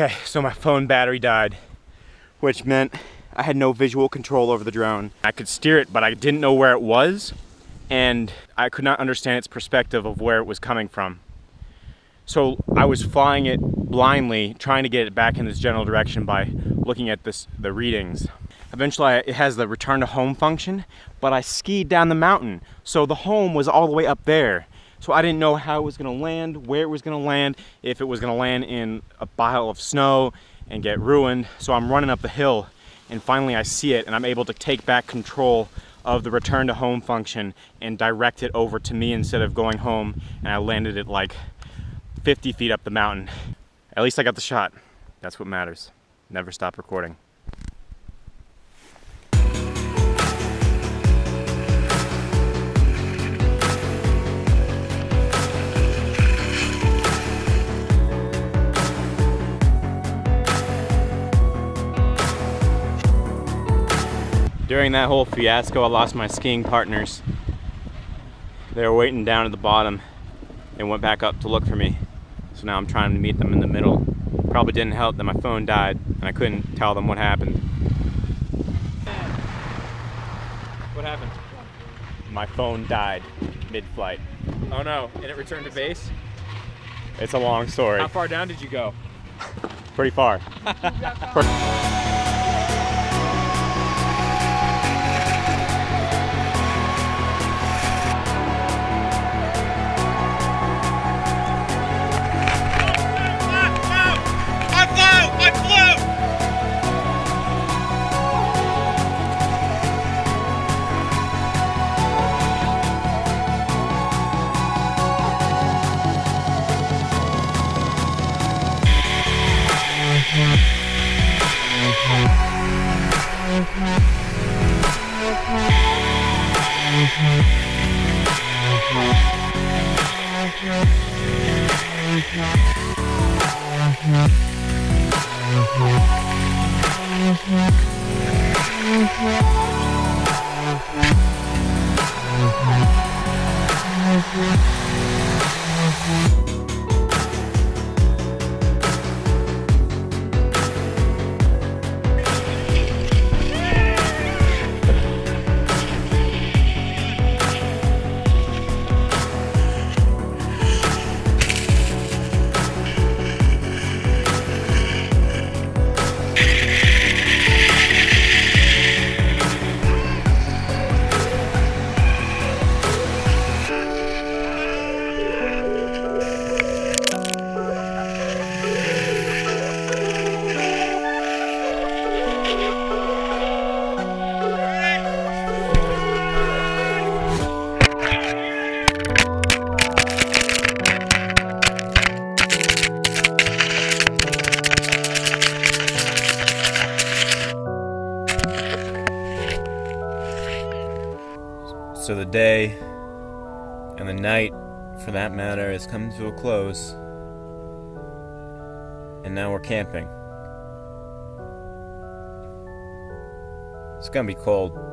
Okay, so my phone battery died, which meant I had no visual control over the drone. I could steer it, but I didn't know where it was, and I could not understand its perspective of where it was coming from. So I was flying it blindly, trying to get it back in this general direction by looking at the readings. Eventually it has the return to home function, but I skied down the mountain, so the home was all the way up there. So I didn't know how it was gonna land, where it was gonna land, if it was gonna land in a pile of snow and get ruined. So I'm running up the hill, and finally I see it, and I'm able to take back control of the return to home function and direct it over to me instead of going home, and I landed it like 50 feet up the mountain. At least I got the shot. That's what matters. Never stop recording. During that whole fiasco, I lost my skiing partners. They were waiting down at the bottom and went back up to look for me. So now I'm trying to meet them in the middle. Probably didn't help that my phone died and I couldn't tell them what happened. What happened? My phone died mid-flight. Oh no, and it returned to base? It's a long story. How far down did you go? Pretty far. So the day, and the night for that matter, has come to a close, and now we're camping. It's gonna be cold.